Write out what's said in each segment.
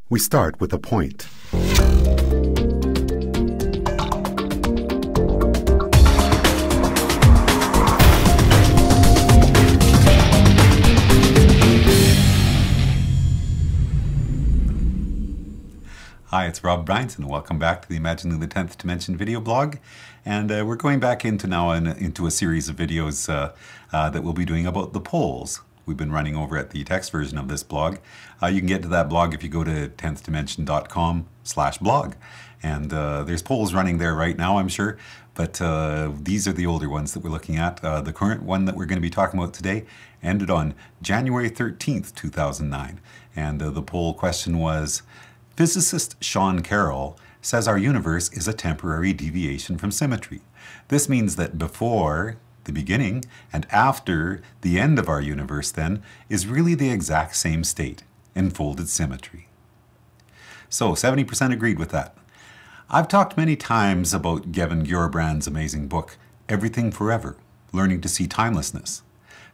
We start with a point. Hi, it's Rob Bryant, and welcome back to the Imagining the 10th Dimension video blog. And we're going back into a series of videos that we'll be doing about the poles we've been running over at the text version of this blog. You can get to that blog if you go to 10thdimension.com/blog. And there's polls running there right now, I'm sure. But these are the older ones that we're looking at. The current one that we're going to be talking about today ended on January 13th, 2009. And the poll question was, physicist Sean Carroll says our universe is a temporary deviation from symmetry. This means that before the beginning and after the end of our universe then is really the exact same state, enfolded symmetry. So 70% agreed with that. I've talked many times about Gavin Gurbrand's amazing book, Everything Forever, Learning to See Timelessness.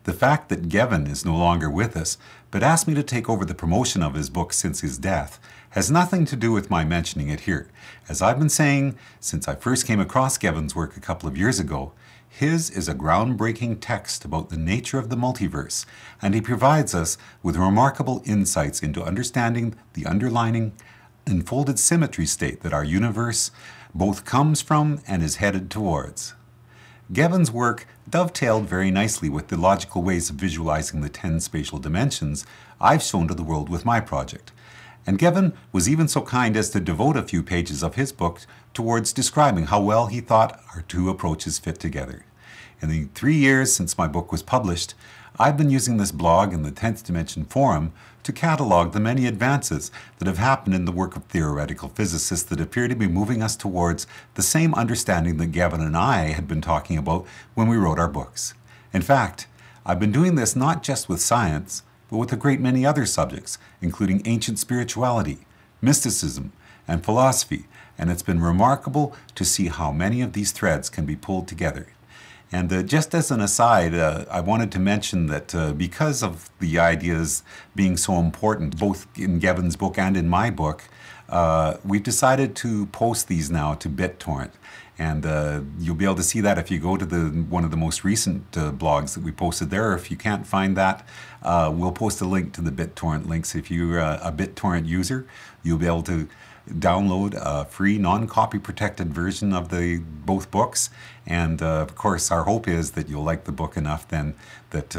The fact that Gavin is no longer with us, but asked me to take over the promotion of his book since his death, has nothing to do with my mentioning it here. As I've been saying since I first came across Gavin's work a couple of years ago, his is a groundbreaking text about the nature of the multiverse, and he provides us with remarkable insights into understanding the underlying enfolded symmetry state that our universe both comes from and is headed towards. Gavin's work dovetailed very nicely with the logical ways of visualizing the 10 spatial dimensions I've shown to the world with my project. And Gavin was even so kind as to devote a few pages of his book towards describing how well he thought our two approaches fit together. In the 3 years since my book was published, I've been using this blog and the 10th Dimension Forum to catalog the many advances that have happened in the work of theoretical physicists that appear to be moving us towards the same understanding that Gavin and I had been talking about when we wrote our books. In fact, I've been doing this not just with science, but with a great many other subjects, including ancient spirituality, mysticism, and philosophy, and it's been remarkable to see how many of these threads can be pulled together. And just as an aside, I wanted to mention that because of the ideas being so important, both in Gavin's book and in my book, we've decided to post these now to BitTorrent. And you'll be able to see that if you go to one of the most recent blogs that we posted there. If you can't find that, we'll post a link to the BitTorrent links. If you're a BitTorrent user, you'll be able to download a free non-copy protected version of both books. And of course, our hope is that you'll like the book enough then that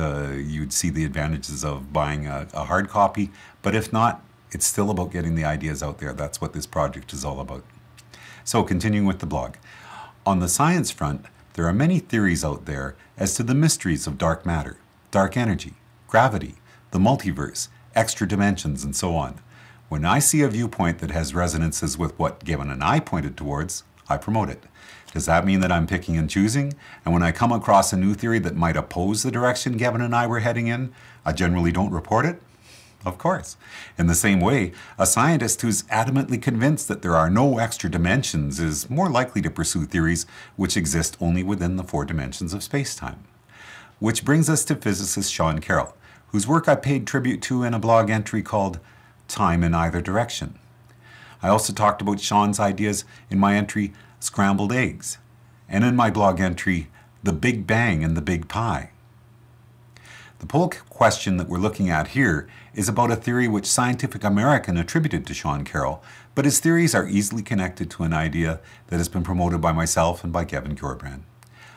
you'd see the advantages of buying a hard copy. But if not, it's still about getting the ideas out there. That's what this project is all about. So continuing with the blog. On the science front, there are many theories out there as to the mysteries of dark matter, dark energy, gravity, the multiverse, extra dimensions, and so on. When I see a viewpoint that has resonances with what Gavin and I pointed towards, I promote it. Does that mean that I'm picking and choosing? And when I come across a new theory that might oppose the direction Gavin and I were heading in, I generally don't report it? Of course. In the same way, a scientist who's adamantly convinced that there are no extra dimensions is more likely to pursue theories which exist only within the 4 dimensions of space-time. Which brings us to physicist Sean Carroll, whose work I paid tribute to in a blog entry called Time in Either Direction. I also talked about Sean's ideas in my entry, Scrambled Eggs, and in my blog entry, The Big Bang and the Big Pie. The poll question that we're looking at here is about a theory which Scientific American attributed to Sean Carroll, but his theories are easily connected to an idea that has been promoted by myself and by Gavin Gurbrand.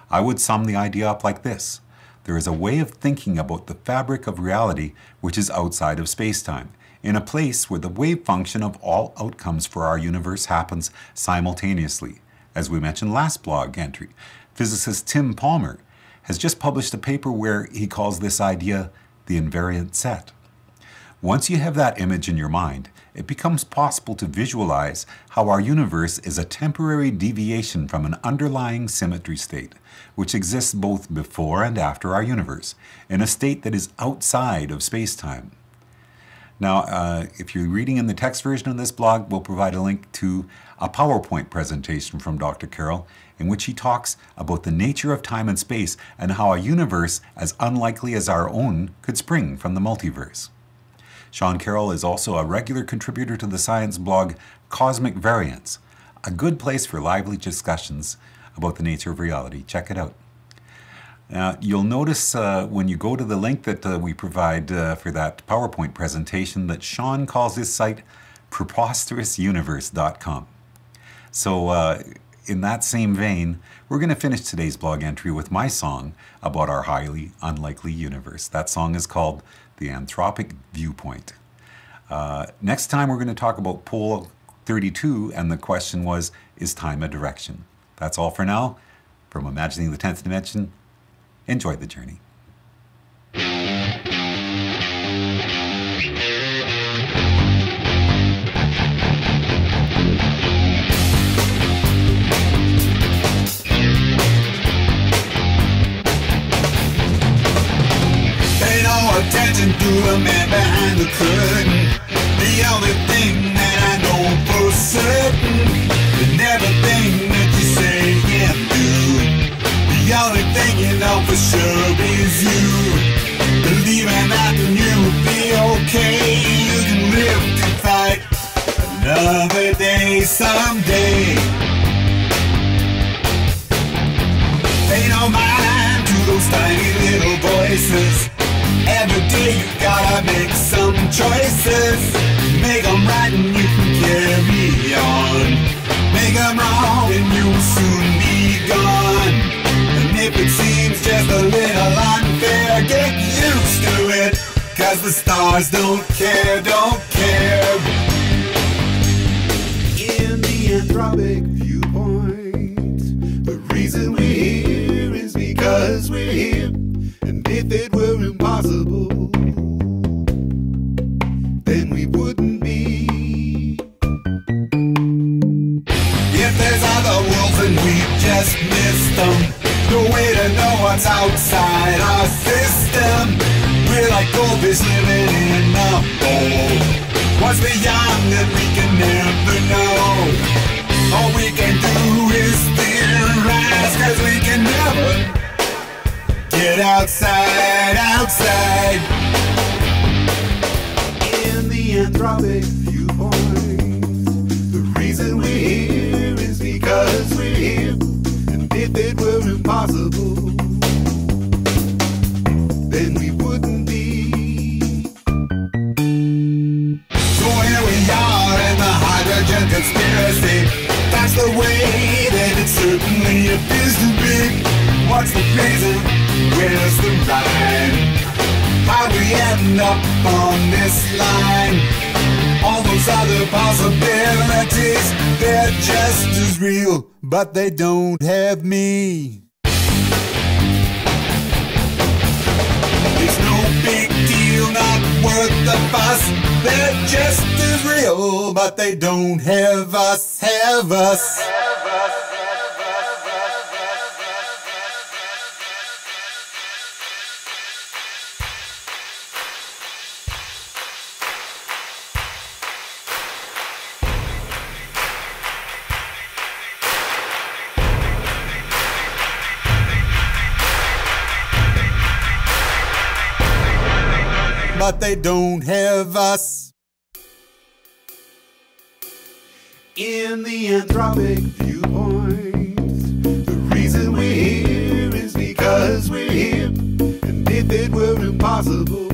I would sum the idea up like this. There is a way of thinking about the fabric of reality which is outside of space-time, in a place where the wave function of all outcomes for our universe happens simultaneously. As we mentioned last blog entry, physicist Tim Palmer has just published a paper where he calls this idea the invariant set. Once you have that image in your mind, it becomes possible to visualize how our universe is a temporary deviation from an underlying symmetry state, which exists both before and after our universe, in a state that is outside of space-time. Now, if you're reading in the text version of this blog, we'll provide a link to a PowerPoint presentation from Dr. Carroll in which he talks about the nature of time and space and how a universe as unlikely as our own could spring from the multiverse. Sean Carroll is also a regular contributor to the science blog Cosmic Variants, a good place for lively discussions about the nature of reality. Check it out. You'll notice when you go to the link that we provide for that PowerPoint presentation that Sean calls his site preposterousuniverse.com. So in that same vein, we're going to finish today's blog entry with my song about our highly unlikely universe. That song is called The Anthropic Viewpoint. Next time we're going to talk about Pole 32, and the question was, is time a direction? That's all for now. From Imagining the 10th Dimension, enjoy the journey. Pay no attention to the man behind the curtain. The only thing that I know for certain, and everything that you say and do, the only thing you know for sure is you. Believing that you'll be okay. You can live to fight another day someday. Pay no mind to those tiny little voices. Every day you gotta make some choices. Make them right and you can carry on. Make them wrong and you'll soon be gone. And if it seems just a little unfair, get used to it, 'cause the stars don't care, don't care. In the Anthropic Viewpoint, the reason we're here is because we're here. And if it were impossible, then we wouldn't be. If there's other worlds and we just missed them, no way to know what's outside our system. We're like goldfish living in a bowl. What's beyond that we can never know. All we can do is theorize, 'cause we can never get outside, outside. In the Anthropic Viewpoint, the reason we're here is because we're here. And if it were impossible, then we wouldn't be. So here we are in the hydrogen conspiracy. That's the way that it certainly appears to be. What's the reason? Where's the rhyme? How'd we end up on this line? All those other possibilities, they're just as real, but they don't have me. It's no big deal, not worth the fuss. They're just as real, but they don't have us, have us. But they don't have us. In the Anthropic Viewpoint, the reason we're here is because we're here. And if it were impossible,